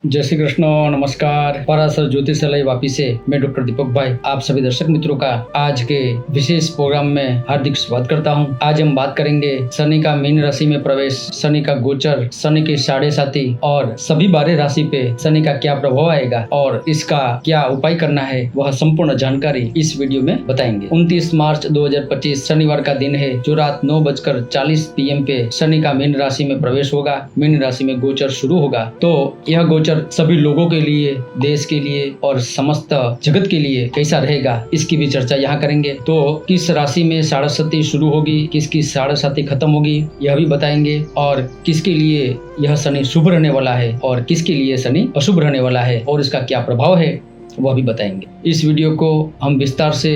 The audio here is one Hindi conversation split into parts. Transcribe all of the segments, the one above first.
जय श्री कृष्ण, नमस्कार। पराशर ज्योतिषालय वापी से मैं डॉक्टर दीपक भाई आप सभी दर्शक मित्रों का आज के विशेष प्रोग्राम में हार्दिक स्वागत करता हूं। आज हम बात करेंगे शनि का मीन राशि में प्रवेश, शनि का गोचर, शनि के साढ़े साथी और सभी 12 राशि पे शनि का क्या प्रभाव आएगा और इसका क्या उपाय करना है, वह संपूर्ण जानकारी इस वीडियो में बताएंगे। 29 मार्च 2025 शनिवार का दिन है, जो रात 9:40 PM पे शनि का मीन राशि में प्रवेश होगा, मीन राशि में गोचर शुरू होगा। तो यह गोचर सभी लोगों के लिए, देश के लिए और समस्त जगत के लिए कैसा रहेगा, इसकी भी चर्चा यहाँ करेंगे। तो किस राशि में साढ़े शुरू होगी, किसकी साढ़े खत्म होगी, यह भी बताएंगे। और किसके लिए यह शनि शुभ रहने वाला है और किसके लिए शनि अशुभ रहने वाला है और इसका क्या प्रभाव है, वह भी बताएंगे। इस वीडियो को हम विस्तार से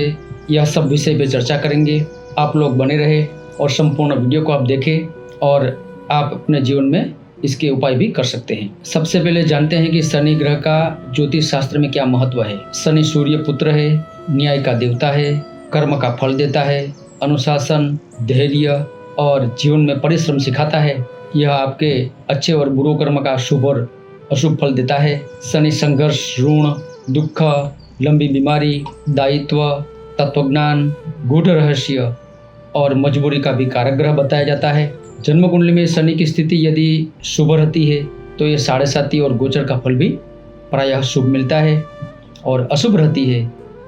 यह सब विषय पे चर्चा करेंगे। आप लोग बने रहे और संपूर्ण वीडियो को आप देखें और आप अपने जीवन में इसके उपाय भी कर सकते हैं। सबसे पहले जानते हैं कि शनि ग्रह का ज्योतिष शास्त्र में क्या महत्व है। शनि सूर्य पुत्र है, न्याय का देवता है, कर्म का फल देता है, अनुशासन, धैर्य और जीवन में परिश्रम सिखाता है। यह आपके अच्छे और बुरे कर्म का शुभ और अशुभ फल देता है। शनि संघर्ष, ऋण, दुख, लंबी बीमारी, दायित्व, तत्वज्ञान, गूढ़ रहस्य और मजबूरी का भी कारक ग्रह बताया जाता है। जन्म कुंडली में शनि की स्थिति यदि शुभ रहती है तो ये साढ़े साथी और गोचर का फल भी प्रायः शुभ मिलता है और अशुभ रहती है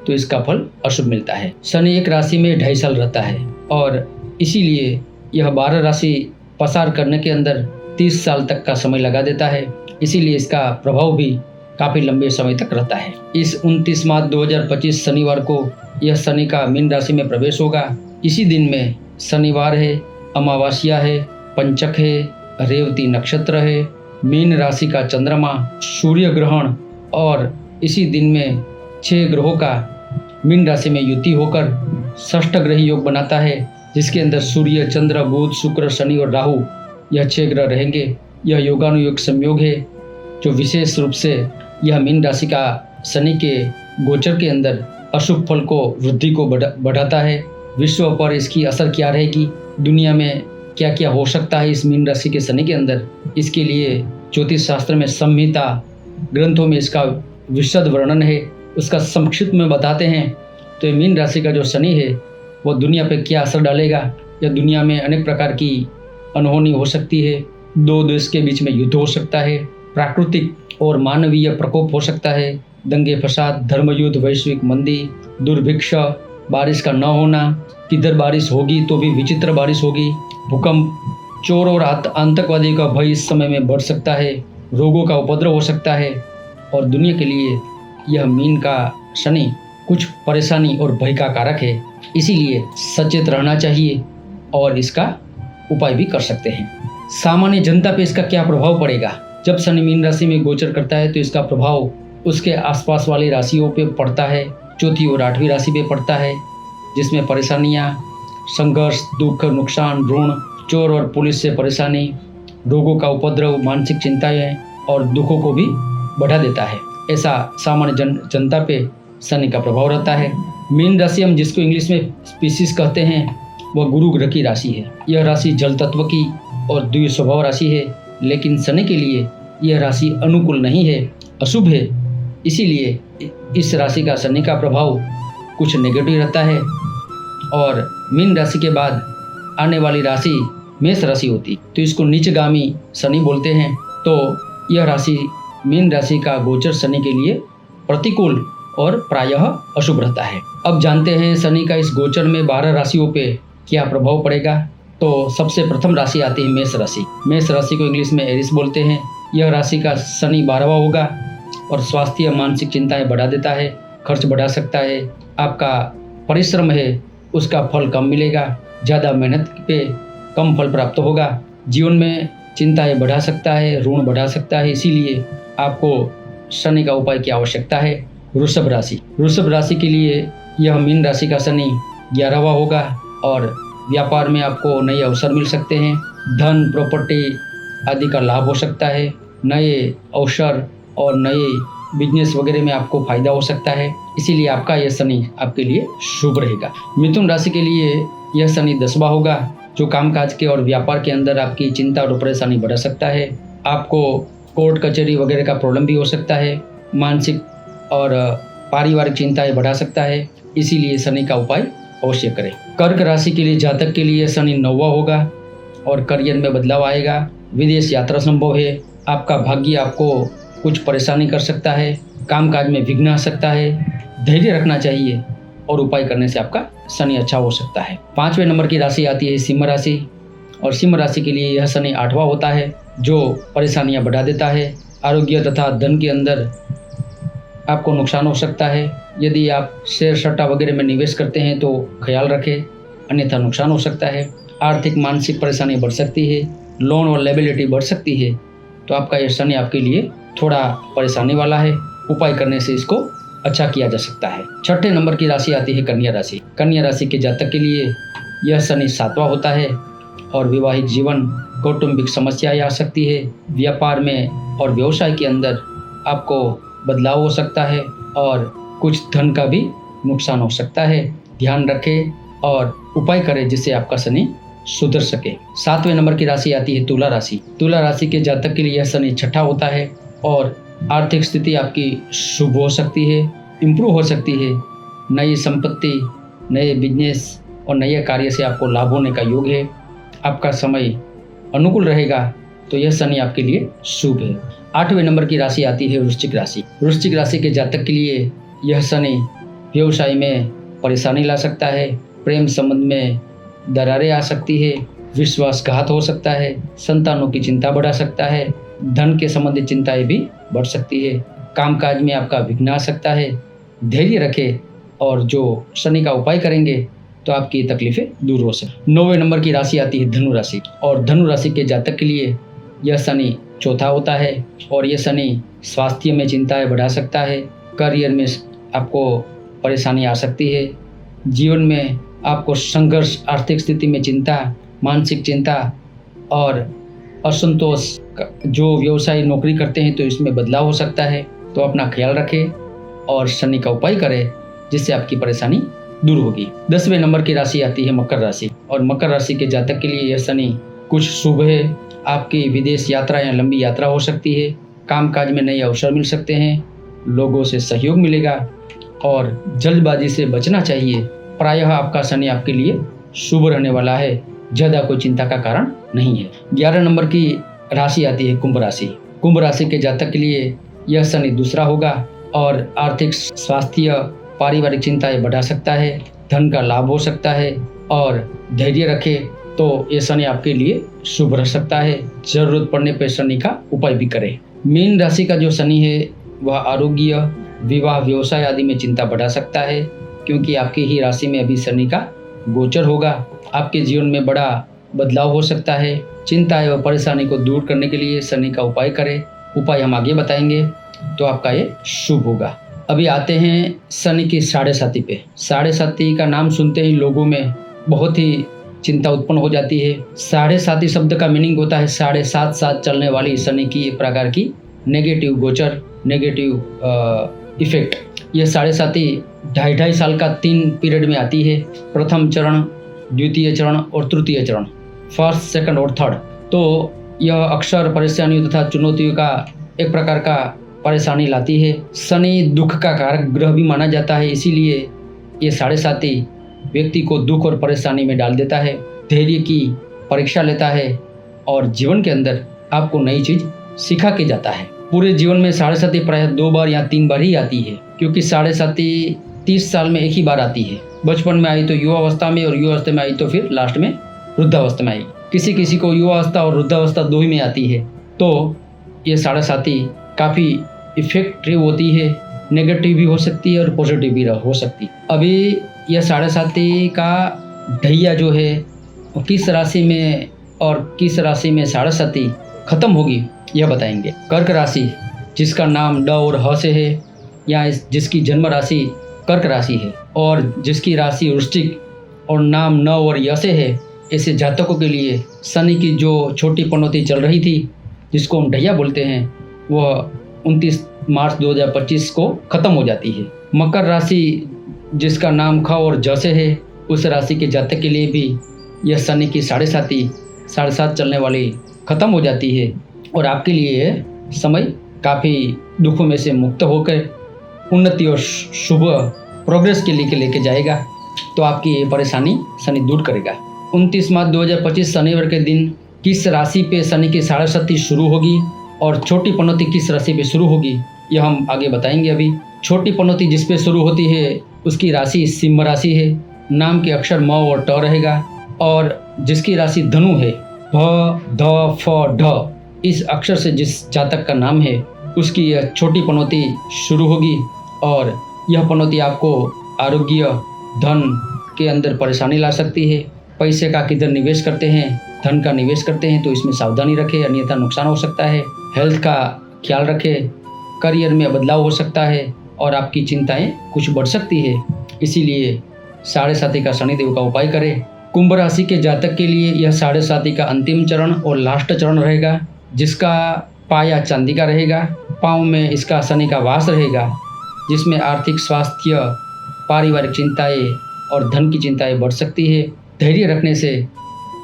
तो इसका फल अशुभ मिलता है। शनि एक राशि में 2.5 साल रहता है और इसीलिए यह 12 राशि पसार करने के अंदर 30 साल तक का समय लगा देता है। इसीलिए इसका प्रभाव भी काफ़ी लंबे समय तक रहता है। इस 29 मार्च 2025 शनिवार को यह शनि का मीन राशि में प्रवेश होगा। इसी दिन में शनिवार है, अमावस्या है, पंचक है, रेवती नक्षत्र है, मीन राशि का चंद्रमा, सूर्य ग्रहण और इसी दिन में 6 ग्रहों का मीन राशि में युति होकर षष्ठ ग्रही योग बनाता है, जिसके अंदर सूर्य, चंद्र, बुध, शुक्र, शनि और राहु, यह 6 ग्रह रहेंगे। यह योगानुयोग संयोग है जो विशेष रूप से यह मीन राशि का शनि के गोचर के अंदर अशुभ फल को, वृद्धि को बढ़ाता है। विश्व पर इसकी असर क्या रहेगी, दुनिया में क्या क्या हो सकता है इस मीन राशि के शनि के अंदर, इसके लिए ज्योतिष शास्त्र में संहिता ग्रंथों में इसका विशद वर्णन है। उसका संक्षिप्त में बताते हैं तो ये मीन राशि का जो शनि है वो दुनिया पे क्या असर डालेगा। या दुनिया में अनेक प्रकार की अनहोनी हो सकती है, 2 देश के बीच में युद्ध हो सकता है, प्राकृतिक और मानवीय प्रकोप हो सकता है, दंगे फसाद, धर्म युद्ध, वैश्विक मंदी, दुर्भिक्ष, बारिश का न होना, किधर बारिश होगी तो भी विचित्र बारिश होगी, भूकंप, चोर और आतंकवादी का भय इस समय में बढ़ सकता है, रोगों का उपद्रव हो सकता है। और दुनिया के लिए यह मीन का शनि कुछ परेशानी और भय का कारक है। इसीलिए सचेत रहना चाहिए और इसका उपाय भी कर सकते हैं। सामान्य जनता पे इसका क्या प्रभाव पड़ेगा। जब शनि मीन राशि में गोचर करता है तो इसका प्रभाव उसके आसपास वाली राशियों पे पड़ता है। चौथी और 8वीं राशि पे पड़ता है, जिसमें परेशानियाँ, संघर्ष, दुख, नुकसान, ऋण, चोर और पुलिस से परेशानी, रोगों का उपद्रव, मानसिक चिंताएं और दुखों को भी बढ़ा देता है। ऐसा सामान्य जनता पे शनि का प्रभाव रहता है। मीन राशि हम जिसको इंग्लिश में स्पीसीज कहते हैं, वह गुरु ग्रह की राशि है। यह राशि जल तत्व की और द्वि स्वभाव राशि है, लेकिन शनि के लिए यह राशि अनुकूल नहीं है, अशुभ है। इसीलिए इस राशि का शनि का प्रभाव कुछ नेगेटिव रहता है। और मीन राशि के बाद आने वाली राशि मेष राशि होती, तो इसको नीचगामी शनि बोलते हैं। तो यह राशि मीन राशि का गोचर शनि के लिए प्रतिकूल और प्रायः अशुभ रहता है। अब जानते हैं शनि का इस गोचर में 12 राशियों पे क्या प्रभाव पड़ेगा। तो सबसे प्रथम राशि आती है मेष राशि। मेष राशि को इंग्लिश में एरिस बोलते हैं। यह राशि का शनि 12वां होगा और स्वास्थ्य, मानसिक चिंताएं बढ़ा देता है, खर्च बढ़ा सकता है। आपका परिश्रम है उसका फल कम मिलेगा, ज़्यादा मेहनत पे कम फल प्राप्त होगा। जीवन में चिंताएं बढ़ा सकता है, ऋण बढ़ा सकता है। इसीलिए आपको शनि का उपाय की आवश्यकता है। वृषभ राशि, वृषभ राशि के लिए यह मीन राशि का शनि 11वां होगा और व्यापार में आपको नए अवसर मिल सकते हैं। धन, प्रॉपर्टी आदि का लाभ हो सकता है। नए अवसर और नए बिजनेस वगैरह में आपको फायदा हो सकता है। इसीलिए आपका यह शनि आपके लिए शुभ रहेगा। मिथुन राशि के लिए यह शनि 10वां होगा, जो कामकाज के और व्यापार के अंदर आपकी चिंता और परेशानी बढ़ा सकता है। आपको कोर्ट कचहरी वगैरह का प्रॉब्लम भी हो सकता है। मानसिक और पारिवारिक चिंताएं बढ़ा सकता है, इसीलिए शनि का उपाय अवश्य करें। कर्क राशि के लिए जातक के लिए शनि 9वां होगा और करियर में बदलाव आएगा। विदेश यात्रा संभव है। आपका भाग्य आपको कुछ परेशानी कर सकता है, कामकाज में विघ्न आ सकता है। धैर्य रखना चाहिए और उपाय करने से आपका शनि अच्छा हो सकता है। 5वें नंबर की राशि आती है सिंह राशि और सिंह राशि के लिए यह शनि 8वां होता है, जो परेशानियां बढ़ा देता है। आरोग्य तथा धन के अंदर आपको नुकसान हो सकता है। यदि आप शेयर सट्टा वगैरह में निवेश करते हैं तो ख्याल रखें, अन्यथा नुकसान हो सकता है। आर्थिक मानसिक परेशानी बढ़ सकती है, लोन और लायबिलिटी बढ़ सकती है। तो आपका यह शनि आपके लिए थोड़ा परेशानी वाला है, उपाय करने से इसको अच्छा किया जा सकता है। 6ठे नंबर की राशि आती है कन्या राशि। कन्या राशि के जातक के लिए यह शनि 7वां होता है और विवाहित जीवन, कौटुंबिक समस्याएं आ सकती है। व्यापार में और व्यवसाय के अंदर आपको बदलाव हो सकता है और कुछ धन का भी नुकसान हो सकता है। ध्यान रखें और उपाय करें जिससे आपका शनि सुधर सके। 7वें नंबर की राशि आती है तुला राशि। तुला राशि के जातक के लिए यह शनि 6ठा होता है और आर्थिक स्थिति आपकी शुभ हो सकती है, इम्प्रूव हो सकती है। नई संपत्ति, नए बिजनेस और नए कार्य से आपको लाभ होने का योग है। आपका समय अनुकूल रहेगा, तो यह शनि आपके लिए शुभ है। 8वें नंबर की राशि आती है वृश्चिक राशि। वृश्चिक राशि के जातक के लिए यह शनि व्यवसाय में परेशानी ला सकता है। प्रेम संबंध में दरारें आ सकती है, विश्वासघात हो सकता है, संतानों की चिंता बढ़ा सकता है, धन के संबंधित चिंताएं भी बढ़ सकती है। कामकाज में आपका विघ्न आ सकता है। धैर्य रखें और जो शनि का उपाय करेंगे तो आपकी तकलीफें दूर हो सकती। 9वें नंबर की राशि आती है धनु राशि और धनु राशि के जातक के लिए यह शनि 4था होता है और यह शनि स्वास्थ्य में चिंताएं बढ़ा सकता है। करियर में आपको परेशानी आ सकती है। जीवन में आपको संघर्ष, आर्थिक स्थिति में चिंता, मानसिक चिंता और असंतोष। जो व्यवसाय नौकरी करते हैं तो इसमें बदलाव हो सकता है, तो अपना ख्याल रखें और शनि का उपाय करें जिससे आपकी परेशानी दूर होगी। 10वें नंबर की राशि आती है मकर राशि और मकर राशि के जातक के लिए यह शनि कुछ शुभ है। आपकी विदेश यात्रा या लंबी यात्रा हो सकती है। कामकाज में नए अवसर मिल सकते हैं, लोगों से सहयोग मिलेगा और जल्दबाजी से बचना चाहिए। प्रायः आपका शनि आपके लिए शुभ रहने वाला है, ज़्यादा कोई चिंता का कारण नहीं है। 11 नंबर की राशि आती है कुंभ राशि। कुंभ राशि के जातक के लिए यह शनि दूसरा होगा और आर्थिक, स्वास्थ्य, पारिवारिक चिंताएं बढ़ा सकता है। धन का लाभ हो सकता है और धैर्य रखें तो ये शनि आपके लिए शुभ रह सकता है। जरूरत पड़ने पर शनि का उपाय भी करें। मीन राशि का जो शनि है वह आरोग्य, विवाह, व्यवसाय आदि में चिंता बढ़ा सकता है, क्योंकि आपकी ही राशि में अभी शनि का गोचर होगा। आपके जीवन में बड़ा बदलाव हो सकता है। चिंता एवं परेशानी को दूर करने के लिए शनि का उपाय करें। उपाय हम आगे बताएंगे, तो आपका ये शुभ होगा। अभी आते हैं शनि की 7.5 पे। 7.5 का नाम सुनते ही लोगों में बहुत ही चिंता उत्पन्न हो जाती है। 7.5 शब्द का मीनिंग होता है 7.5 साल चलने वाली शनि की एक प्रकार की नेगेटिव गोचर, नेगेटिव इफेक्ट। यह 7.5 2.5 साल का 3 पीरियड में आती है। प्रथम चरण, द्वितीय चरण और तृतीय चरण, फर्स्ट, सेकंड और थर्ड। तो यह अक्सर परेशानियों तथा चुनौतियों का एक प्रकार का परेशानी लाती है। शनि दुख का कारक ग्रह भी माना जाता है, इसीलिए ये 7.5 व्यक्ति को दुख और परेशानी में डाल देता है। धैर्य की परीक्षा लेता है और जीवन के अंदर आपको नई चीज सिखा के जाता है। पूरे जीवन में 7.5 प्रायः 2 बार या 3 बार ही आती है, क्योंकि 7.5 30 साल में एक ही बार आती है। बचपन में आई तो युवावस्था में, और युवावस्था में आई तो फिर लास्ट में वृद्धावस्था में आई। किसी किसी को युवावस्था और वृद्धावस्था 2 ही में आती है। तो ये 7.5 काफ़ी इफेक्टिव होती है, नेगेटिव भी हो सकती है और पॉजिटिव भी हो सकती है। अभी यह 7.5 का ढैया जो है वो किस राशि में और किस राशि में 7.5 खत्म होगी यह बताएंगे। कर्क राशि, जिसका नाम ड और ह से है, या जिसकी जन्म राशि कर्क राशि है और जिसकी राशि वृश्चिक और नाम न और य से है, ऐसे जातकों के लिए शनि की जो छोटी पनौती चल रही थी, जिसको हम ढैया बोलते हैं, वह 29 मार्च 2025 को खत्म हो जाती है। मकर राशि, जिसका नाम ख और ज से है, उस राशि के जातक के लिए भी यह शनि की 7.5 चलने वाली खत्म हो जाती है और आपके लिए समय काफ़ी दुखों में से मुक्त होकर उन्नति और शुभ प्रोग्रेस के लेके जाएगा। तो आपकी ये परेशानी शनि दूर करेगा। 29 मार्च 2025 शनिवार के दिन किस राशि पे शनि की साढ़े साती शुरू होगी और छोटी पनौती किस राशि पे शुरू होगी, यह हम आगे बताएंगे। अभी छोटी पनौती जिस पे शुरू होती है उसकी राशि सिंह राशि है। नाम के अक्षर म और ट रहेगा। और जिसकी राशि धनु है, भ ध फ ढ, इस अक्षर से जिस जातक का नाम है उसकी यह छोटी पनौती शुरू होगी। और यह पनौती आपको आरोग्य, धन के अंदर परेशानी ला सकती है। पैसे का किधर निवेश करते हैं, धन का निवेश करते हैं तो इसमें सावधानी रखें, अन्यथा नुकसान हो सकता है। हेल्थ का ख्याल रखें। करियर में बदलाव हो सकता है और आपकी चिंताएं कुछ बढ़ सकती है, इसीलिए साढ़े साती का शनिदेव का उपाय करें। कुंभ राशि के जातक के लिए यह साढ़े साती का अंतिम चरण और लास्ट चरण रहेगा, जिसका पाया चांदी का रहेगा। पाँव में इसका शनि का वास रहेगा, जिसमें आर्थिक, स्वास्थ्य, पारिवारिक चिंताएं और धन की चिंताएं बढ़ सकती है। धैर्य रखने से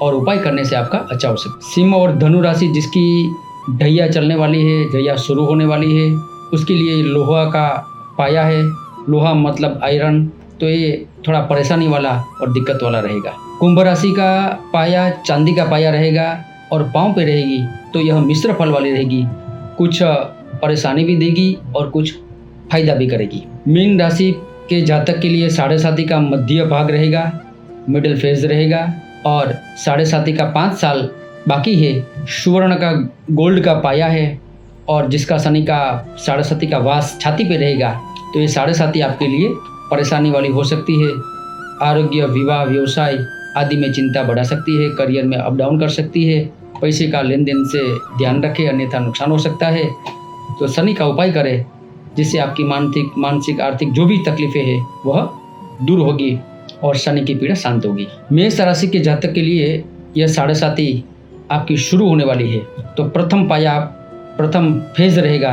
और उपाय करने से आपका अच्छा हो सकता है। सिंह और धनु राशि जिसकी ढैया चलने वाली है, ढैया शुरू होने वाली है, उसके लिए लोहा का पाया है। लोहा मतलब आयरन, तो ये थोड़ा परेशानी वाला और दिक्कत वाला रहेगा। कुंभ राशि का पाया चांदी का पाया रहेगा और पाँव पे रहेगी, तो यह मिश्र फल वाली रहेगी। कुछ परेशानी भी देगी और कुछ फायदा भी करेगी। मीन राशि के जातक के लिए साढ़े साती का मध्य भाग रहेगा, मिडिल फेज रहेगा। और साढ़े साती का 5 साल बाकी है। सुवर्ण का गोल्ड का पाया है और जिसका शनि का साढ़े साती का वास छाती पे रहेगा, तो ये साढ़े साती आपके लिए परेशानी वाली हो सकती है। आरोग्य, विवाह, व्यवसाय आदि में चिंता बढ़ा सकती है। करियर में अप डाउन कर सकती है। पैसे का लेन देन से ध्यान रखें, अन्यथा नुकसान हो सकता है। तो शनि का उपाय करें, जिससे आपकी मानसिक आर्थिक जो भी तकलीफें हैं वह दूर होगी और शनि की पीड़ा शांत होगी। मेष राशि के जातक के लिए यह साढ़े साती आपकी शुरू होने वाली है। तो प्रथम पाया, प्रथम फेज रहेगा,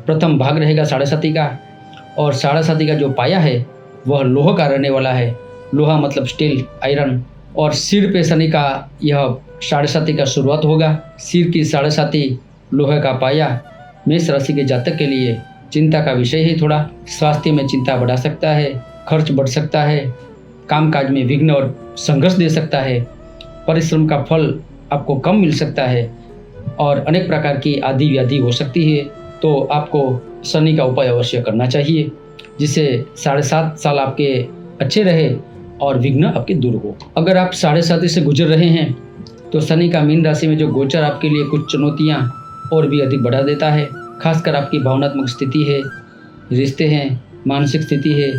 प्रथम भाग रहेगा साढ़े साती का। और साढ़े साती का जो पाया है वह लोहा का रहने वाला है। लोहा मतलब स्टील, आयरन। और सिर पे शनि का यह साढ़े साती का शुरुआत होगा। सिर की साढ़े साती, लोहे का पाया मेष राशि के जातक के लिए चिंता का विषय है। थोड़ा स्वास्थ्य में चिंता बढ़ा सकता है, खर्च बढ़ सकता है, कामकाज में विघ्न और संघर्ष दे सकता है, परिश्रम का फल आपको कम मिल सकता है और अनेक प्रकार की आदि व्याधि हो सकती है। तो आपको शनि का उपाय अवश्य करना चाहिए, जिससे 7.5 साल आपके अच्छे रहे और विघ्न आपके दूर हो। अगर आप 7.5 से गुजर रहे हैं तो शनि का मीन राशि में जो गोचर आपके लिए कुछ चुनौतियाँ और भी अधिक बढ़ा देता है। खासकर आपकी भावनात्मक स्थिति है, रिश्ते हैं, मानसिक स्थिति है,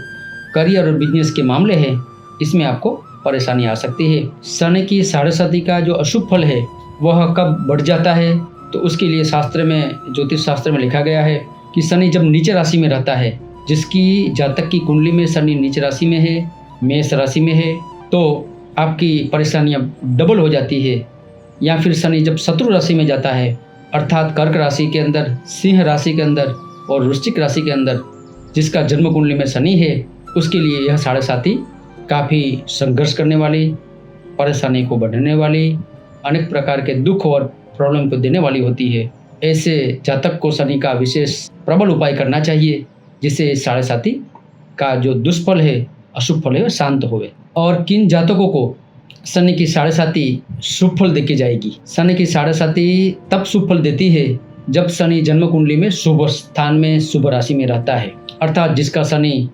करियर और बिजनेस के मामले हैं, इसमें आपको परेशानी आ सकती है। शनि की साढ़े साती का जो अशुभ फल है वह कब बढ़ जाता है, तो उसके लिए शास्त्र में, ज्योतिष शास्त्र में लिखा गया है कि शनि जब नीचे राशि में रहता है, जिसकी जातक की कुंडली में शनि नीच राशि में है, मेष राशि में है, तो आपकी परेशानियां डबल हो जाती है। या फिर शनि जब शत्रु राशि में जाता है, अर्थात कर्क राशि के अंदर, सिंह राशि के अंदर और वृश्चिक राशि के अंदर जिसका जन्म कुंडली में शनि है, उसके लिए यह साढ़े साती काफ़ी संघर्ष करने वाली, परेशानी को बढ़ने वाली, अनेक प्रकार के दुख और प्रॉब्लम को देने वाली होती है। ऐसे जातक को शनि का विशेष प्रबल उपाय करना चाहिए, जिससे साढ़े साती का जो दुष्फल है, अशुभ फल है, वह शांत होवे। और किन जातकों को शनि की साढ़े साती शुभ फल देके जाएगी? शनि की साढ़े साती तब शुभ फल देती है जब शनि जन्म कुंडली में शुभ स्थान में, शुभ राशि में रहता है। अर्थात जिसका शनि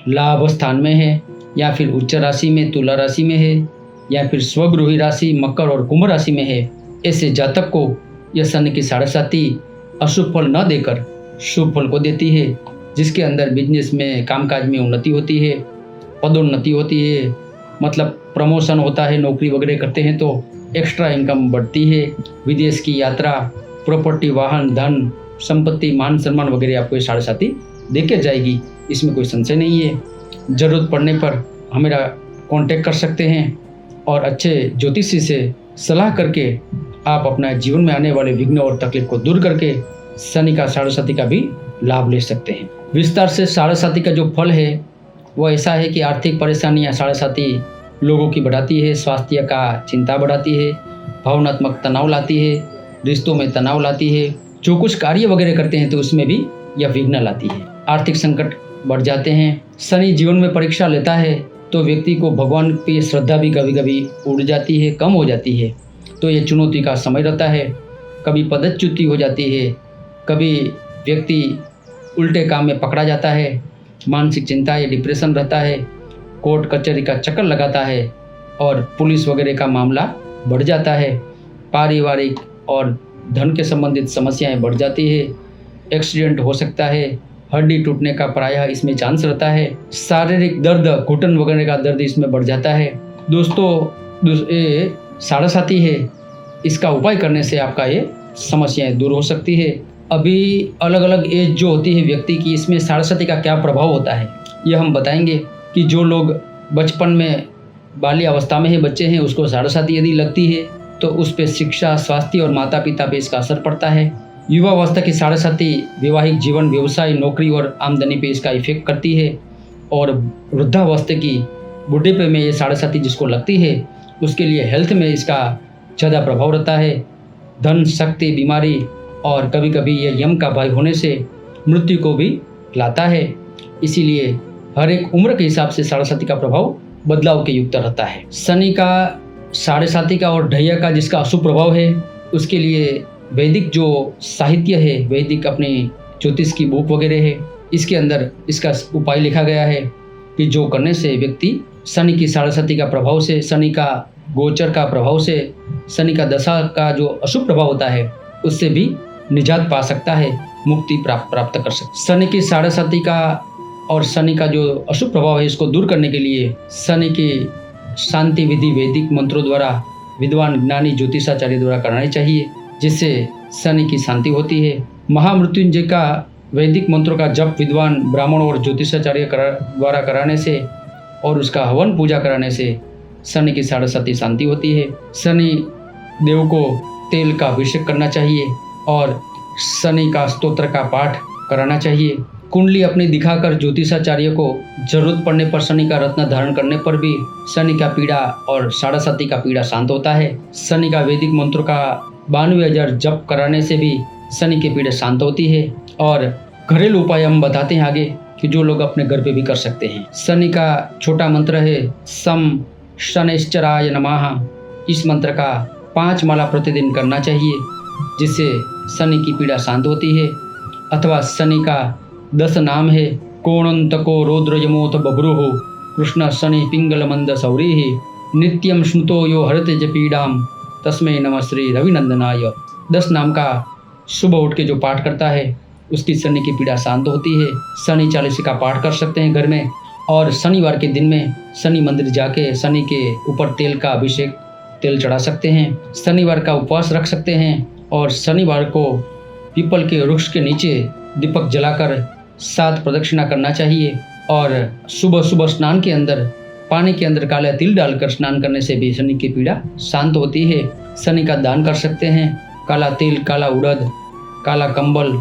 लाभ स्थान में है, या फिर उच्च राशि में, तुला राशि में है, या फिर स्वगृही राशि मकर और कुंभ राशि में है, ऐसे जातक को यह शनि की साढ़े साती अशुभ फल न देकर शुभ फल को देती है, जिसके अंदर बिजनेस में, कामकाज में उन्नति होती है, पदोन्नति होती है, मतलब प्रमोशन होता है, नौकरी वगैरह करते हैं तो एक्स्ट्रा इनकम बढ़ती है, विदेश की यात्रा, प्रॉपर्टी, वाहन, धन, संपत्ति, मान सम्मान वगैरह आपको ये साढ़े साती देके जाएगी, इसमें कोई संशय नहीं है। ज़रूरत पड़ने पर हमेरा कांटेक्ट कर सकते हैं और अच्छे ज्योतिषी से सलाह करके आप अपना जीवन में आने वाले विघ्न और तकलीफ को दूर करके शनि का साढ़े साती का भी लाभ ले सकते हैं। विस्तार से साढ़े साती का जो फल है वो ऐसा है कि आर्थिक परेशानियां साढ़े साती लोगों की बढ़ाती है, स्वास्थ्य का चिंता बढ़ाती है, भावनात्मक तनाव लाती है, रिश्तों में तनाव लाती है, जो कुछ कार्य वगैरह करते हैं तो उसमें भी यह विघ्न लाती है। आर्थिक संकट बढ़ जाते हैं। शनि जीवन में परीक्षा लेता है तो व्यक्ति को भगवान पे श्रद्धा भी कभी कभी उड़ जाती है, कम हो जाती है। तो ये चुनौती का समय रहता है। कभी पदच्युति हो जाती है, कभी व्यक्ति उल्टे काम में पकड़ा जाता है, मानसिक चिंता या डिप्रेशन रहता है, कोर्ट कचहरी का चक्कर लगाता है और पुलिस वगैरह का मामला बढ़ जाता है। पारिवारिक और धन के संबंधित समस्याएं बढ़ जाती है। एक्सीडेंट हो सकता है, हड्डी टूटने का प्रायः इसमें चांस रहता है। शारीरिक दर्द, घुटन वगैरह का दर्द इसमें बढ़ जाता है। दोस्तों ये साढ़े है, इसका उपाय करने से आपका ये समस्याएं दूर हो सकती है। अभी अलग अलग एज जो होती है व्यक्ति की, इसमें साढ़े का क्या प्रभाव होता है यह हम बताएंगे कि जो लोग बचपन में बाल्यावस्था में है, बच्चे हैं, उसको साढ़े यदि लगती है तो उस पर शिक्षा, स्वास्थ्य और माता पिता पे इसका असर पड़ता है। युवावस्था की साढ़े वैवाहिक जीवन, व्यवसाय, नौकरी और आमदनी पे इसका इफेक्ट करती है। और वृद्धावस्था की बुढ़ापे में ये साढ़े जिसको लगती है उसके लिए हेल्थ में इसका ज़्यादा प्रभाव रहता है। धन, शक्ति, बीमारी और कभी कभी ये यम का भय होने से मृत्यु को भी लाता है। इसीलिए हर एक उम्र के हिसाब से साढ़े का प्रभाव बदलाव के युक्त रहता है। शनि का साढ़े का और ढैया का जिसका अशुभ प्रभाव है उसके लिए वैदिक जो साहित्य है, वैदिक अपनी ज्योतिष की बुक वगैरह है, इसके अंदर इसका उपाय लिखा गया है कि जो करने से व्यक्ति शनि की साढ़े का प्रभाव से, शनि का गोचर का प्रभाव से, शनि का दशा का जो अशुभ प्रभाव होता है उससे भी निजात पा सकता है, मुक्ति प्राप्त कर सकता। शनि की साढ़े का और शनि का जो अशुभ प्रभाव है इसको दूर करने के लिए शनि की शांति विधि वैदिक मंत्रों द्वारा विद्वान ज्ञानी ज्योतिषाचार्य द्वारा करानी चाहिए, जिससे शनि की शांति होती है। महामृत्युंजय का वैदिक मंत्रों का जप विद्वान ब्राह्मण और ज्योतिषाचार्य द्वारा कराने से और उसका हवन पूजा कराने से शनि की साढ़े शांति होती है। शनि देव को तेल का अभिषेक करना चाहिए और शनि का स्तोत्र का पाठ कराना चाहिए। कुंडली अपनी दिखाकर ज्योतिषाचार्य को जरूरत पड़ने पर शनि का रत्न धारण करने पर भी शनि का पीड़ा और साढ़े का पीड़ा शांत होता है। शनि का वैदिक मंत्रों का 92,000 जप कराने से भी शनि की पीड़ा शांत होती है। और घरेलू उपाय हम बताते हैं आगे कि जो लोग अपने घर पे भी कर सकते हैं। शनि का छोटा मंत्र है सम शनैश्चराय नमः। इस मंत्र का 5 माला प्रतिदिन करना चाहिए, जिससे शनि की पीड़ा शांत होती है। अथवा शनि का 10 नाम है कोणंतको रौद्र यमोथ बभ्रुः कृष्ण शनि पिंगल मंद सौरीः नित्यम स्मृतो यो हरते ज पीड़ाम तस्मै नमः श्री रविनंदनाय। 10 नाम का सुबह उठ के जो पाठ करता है उसकी शनि की पीड़ा शांत होती है। शनि चालीसा का पाठ कर सकते हैं घर में। और शनिवार के दिन में शनि मंदिर जाके शनि के ऊपर तेल का अभिषेक, तेल चढ़ा सकते हैं। शनिवार का उपवास रख सकते हैं और शनिवार को पीपल के वृक्ष के नीचे दीपक जलाकर 7 प्रदक्षिणा करना चाहिए। और सुबह सुबह स्नान के अंदर पानी के अंदर काला तिल डालकर स्नान करने से भी शनि की पीड़ा शांत होती है। शनि का दान कर सकते हैं। काला तिल, काला उड़द, काला कंबल,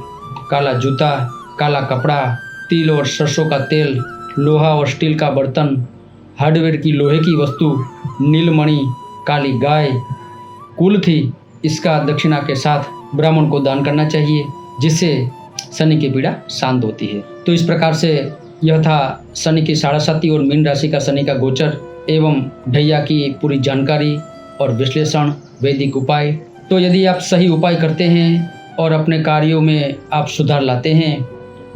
काला जूता, काला कपड़ा, तिल और सरसों का तेल, लोहा और स्टील का बर्तन, हार्डवेयर की लोहे की वस्तु, नीलमणि, काली गाय, कुलथी, इसका दक्षिणा के साथ ब्राह्मण को दान करना चाहिए, जिससे शनि की पीड़ा शांत होती है। तो इस प्रकार से यह था शनि की साढ़े और मीन राशि का शनि का गोचर एवं ढैया की पूरी जानकारी और विश्लेषण, वैदिक उपाय। तो यदि आप सही उपाय करते हैं और अपने कार्यों में आप सुधार लाते हैं,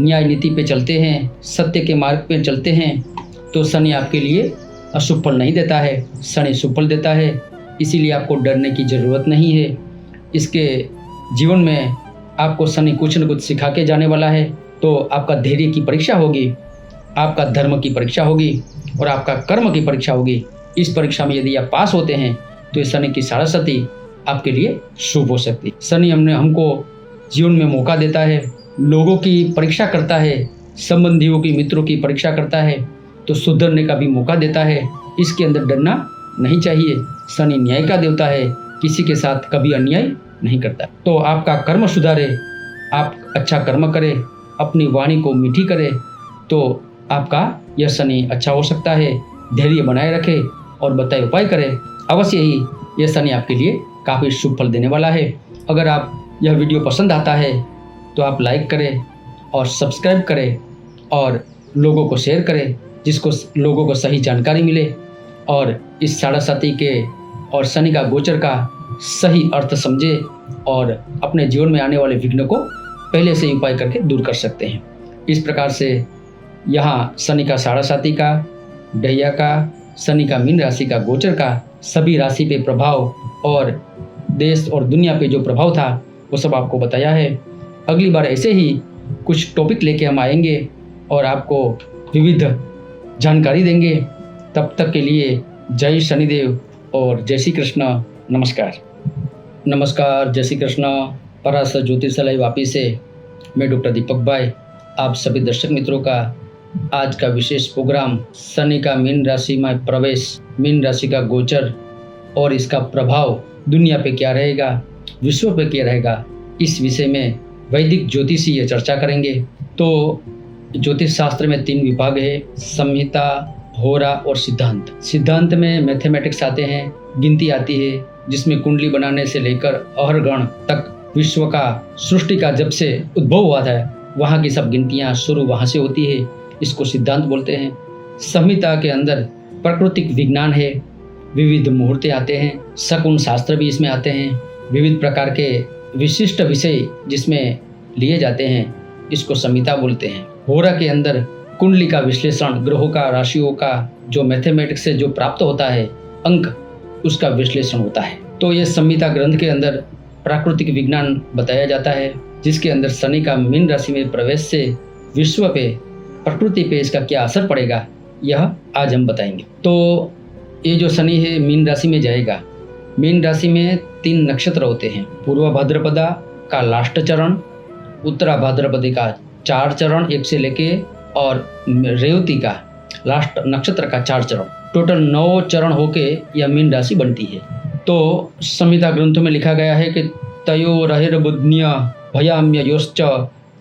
न्याय नीति पे चलते हैं, सत्य के मार्ग पे चलते हैं, तो शनि आपके लिए अशुभ फल नहीं देता है, शनि शुभ फल देता है। इसीलिए आपको डरने की ज़रूरत नहीं है। इसके जीवन में आपको शनि कुछ न कुछ सिखा के जाने वाला है। तो आपका धैर्य की परीक्षा होगी, आपका धर्म की परीक्षा होगी और आपका कर्म की परीक्षा होगी। इस परीक्षा में यदि आप पास होते हैं तो इस शनि की साढ़े आपके लिए शुभ हो सकती है। शनि हमको जीवन में मौका देता है, लोगों की परीक्षा करता है, संबंधियों की, मित्रों की परीक्षा करता है, तो सुधरने का भी मौका देता है। इसके अंदर डरना नहीं चाहिए। शनि न्याय का देवता है, किसी के साथ कभी अन्याय नहीं करता। तो आपका कर्म सुधारे, आप अच्छा कर्म करें, अपनी वाणी को मीठी करें, तो आपका यह शनि अच्छा हो सकता है। धैर्य बनाए रखें और बताए उपाय करें, अवश्य ही यह शनि आपके लिए काफ़ी शुभ फल देने वाला है। अगर आप यह वीडियो पसंद आता है तो आप लाइक करें और सब्सक्राइब करें और लोगों को शेयर करें, जिसको लोगों को सही जानकारी मिले और इस साढ़े के और शनि का गोचर का सही अर्थ समझे और अपने जीवन में आने वाले विघ्न को पहले से ही उपाय करके दूर कर सकते हैं। इस प्रकार से यहाँ शनि का साढ़े का, डैया का, शनि का मीन राशि का गोचर का सभी राशि पे प्रभाव और देश और दुनिया पे जो प्रभाव था वो सब आपको बताया है। अगली बार ऐसे ही कुछ टॉपिक लेके हम आएंगे और आपको विविध जानकारी देंगे। तब तक के लिए जय शनिदेव और जय श्री कृष्ण। नमस्कार। नमस्कार, जय श्री कृष्ण। पराशर ज्योतिषालय वापी से मैं डॉक्टर दीपक भाई आप सभी दर्शक मित्रों का आज का विशेष प्रोग्राम शनि का मीन राशि में प्रवेश, मीन राशि का गोचर और इसका प्रभाव दुनिया पे क्या रहेगा, विश्व पे क्या रहेगा, इस विषय में वैदिक ज्योतिषीय चर्चा करेंगे। तो ज्योतिष शास्त्र में 3 विभाग है, संहिता, होरा और सिद्धांत। सिद्धांत में मैथमेटिक्स आते हैं, गिनती आती है, जिसमें कुंडली बनाने से लेकर अहरगण तक विश्व का, सृष्टि का जब से उद्भव हुआ था वहाँ की सब गिनतियाँ शुरू वहाँ से होती है। इसको सिद्धांत बोलते हैं। संहिता के अंदर प्राकृतिक विज्ञान है, विविध मुहूर्ते आते हैं, शकुन शास्त्र भी इसमें आते हैं, विविध प्रकार के विशिष्ट विषय जिसमें लिए जाते हैं, इसको संहिता बोलते हैं। होरा के अंदर कुंडली का विश्लेषण, ग्रहों का, राशियों का जो मैथमेटिक्स से जो प्राप्त होता है अंक, उसका विश्लेषण होता है। तो ये संहिता ग्रंथ के अंदर प्राकृतिक विज्ञान बताया जाता है, जिसके अंदर शनि का मीन राशि में प्रवेश से विश्व पे, प्रकृति पे इसका क्या असर पड़ेगा, यह आज हम बताएंगे। तो ये जो शनि है मीन राशि में जाएगा। मीन राशि में 3 नक्षत्र होते हैं। पूर्व भाद्रपदा का लास्ट चरण, उत्तरा भाद्रपदी का 4 चरण 1 से लेके, और रेवती का लास्ट नक्षत्र का 4 चरण, टोटल 9 चरण होके यह मीन राशि बनती है। तो संहिता ग्रंथों में लिखा गया है कि तयो रहिर्बुध्न्य भयाम्य योश्च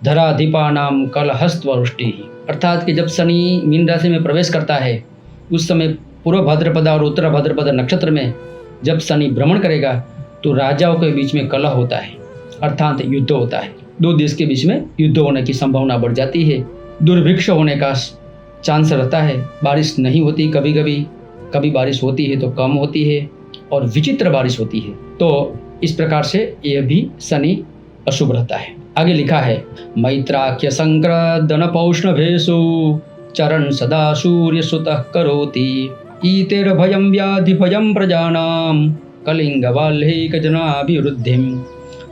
धराधिपानाम कलहस्त्वरुष्टि, अर्थात कि जब शनि मीन राशि में प्रवेश करता है उस समय पूर्व भाद्रपदा और उत्तर भाद्रपदा नक्षत्र में जब शनि भ्रमण करेगा तो राजाओं के बीच में कलह होता है, अर्थात युद्ध होता है। 2 देश के बीच में युद्ध होने की संभावना बढ़ जाती है, दुर्भिक्ष होने का चांस रहता है, बारिश नहीं होती, कभी बारिश होती है तो कम होती है और विचित्र बारिश होती है। तो इस प्रकार से यह भी शनि अशुभ रहता है। आगे लिखा है मैत्राख्य संक्रदन पौष्ण भेषु चरण सदा सूर्य सुतः करोति ईतेर भयम व्याधि भयम प्रजानाम कलिंग वाल्हीक जनाभिवृद्धिम,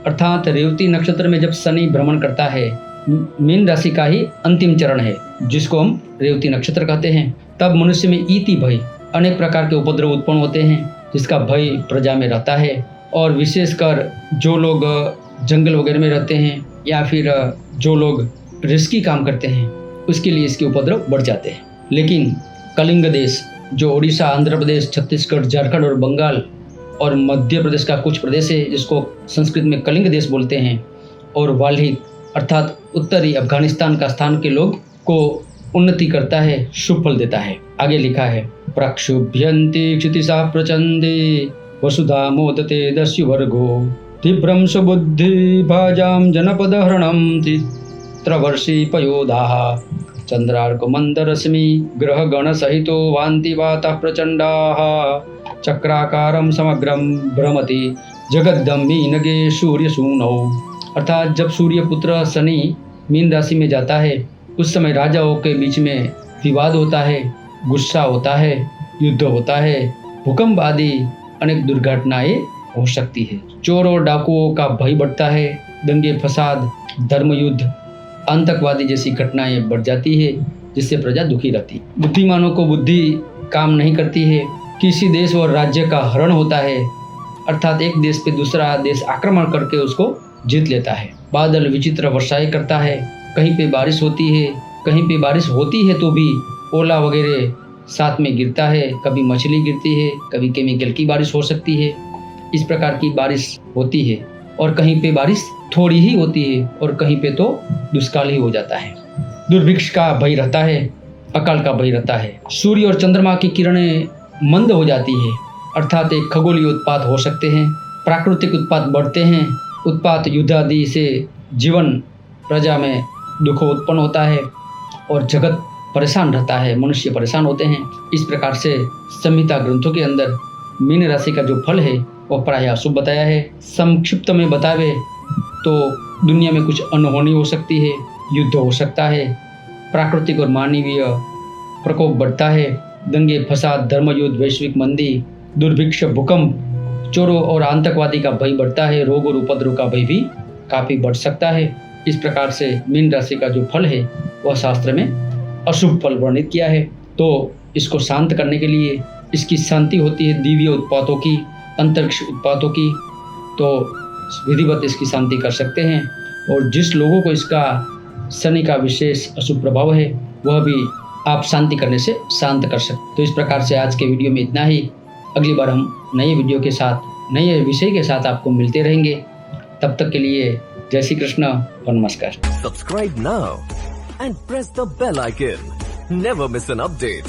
अर्थात रेवती नक्षत्र में जब शनि भ्रमण करता है, मीन राशि का ही अंतिम चरण है जिसको हम रेवती नक्षत्र कहते हैं, तब मनुष्य में ईति भय, अनेक प्रकार के उपद्रव उत्पन्न होते हैं जिसका भय प्रजा में रहता है। और विशेषकर जो लोग जंगल वगैरह में रहते हैं या फिर जो लोग रिस्की काम करते हैं उसके लिए इसके उपद्रव बढ़ जाते हैं। लेकिन कलिंग देश जो उड़ीसा, आंध्र प्रदेश, छत्तीसगढ़, झारखंड और बंगाल और मध्य प्रदेश का कुछ प्रदेश है जिसको संस्कृत में कलिंग देश बोलते हैं, और वाल्हीक अर्थात उत्तरी अफगानिस्तान का स्थान के लोग को उन्नति करता है, शुभ फल देता है। आगे लिखा है प्रक्षुभ्यन्ति क्षितिशा प्रचंदे वसुधा मोदते दस्युवर्गो तीव्रं सुबुद्धि भाजाम जनपद हरणम चित्रवर्षी पयोधाः चंद्रार्क मंदरश्मि ग्रह गण सहितो वान्ति वाता प्रचंडाः चक्राकारम समग्रम भ्रमति जगद्दम्भिनगे सूर्य सूनौ, अर्थात जब सूर्य पुत्र शनि मीन राशि में जाता है उस समय राजाओं के बीच में विवाद होता है, गुस्सा होता है, युद्ध होता है, भूकंप आदि अनेक दुर्घटनाएं हो सकती है। चोर और डाकुओं का भय बढ़ता है, दंगे फसाद, धर्म युद्ध, आतंकवादी जैसी घटनाएं बढ़ जाती है जिससे प्रजा दुखी रहती है। बुद्धिमानों को बुद्धि काम नहीं करती है, किसी देश और राज्य का हरण होता है, अर्थात एक देश पे दूसरा देश आक्रमण करके उसको जीत लेता है। बादल विचित्र वर्षाएं करता है, कहीं पे बारिश होती है, कहीं पे बारिश होती है तो भी ओला वगैरह साथ में गिरता है, कभी मछली गिरती है, कभी केमिकल की बारिश हो सकती है, इस प्रकार की बारिश होती है। और कहीं पे बारिश थोड़ी ही होती है और कहीं पे तो दुष्काल ही हो जाता है। दुर्भिक्ष का भय रहता है, अकाल का भय रहता है। सूर्य और चंद्रमा की किरणें मंद हो जाती है, अर्थात एक खगोलीय उत्पात हो सकते हैं, प्राकृतिक उत्पात बढ़ते हैं उत्पात युद्ध आदि से जीवन प्रजा में दुख उत्पन्न होता है और जगत परेशान रहता है, मनुष्य परेशान होते हैं। इस प्रकार से संहिता ग्रंथों के अंदर मीन राशि का जो फल है वह प्राय अशुभ बताया है। संक्षिप्त में बतावे तो दुनिया में कुछ अनहोनी हो सकती है, युद्ध हो सकता है, प्राकृतिक और मानवीय प्रकोप बढ़ता है, दंगे फसाद, धर्मयुद्ध, वैश्विक मंदी, दुर्भिक्ष, भूकंप, चोरों और आतंकवादी का भय बढ़ता है, रोग और उपद्रव का भय भी काफ़ी बढ़ सकता है। इस प्रकार से मीन राशि का जो फल है वह शास्त्र में अशुभ फल वर्णित किया है। तो इसको शांत करने के लिए इसकी शांति होती है दिव्य उत्पातों की, अंतरिक्ष उत्पातों की, तो विधिवत इसकी शांति कर सकते हैं। और जिस लोगों को इसका शनि का विशेष अशुभ प्रभाव है वह भी आप शांति करने से शांत कर सकते। तो इस प्रकार से आज के वीडियो में इतना ही। अगली बार हम नए वीडियो के साथ, नए विषय के साथ आपको मिलते रहेंगे। तब तक के लिए जय श्री कृष्ण और नमस्कार। Subscribe now and press the bell icon. Never miss an update.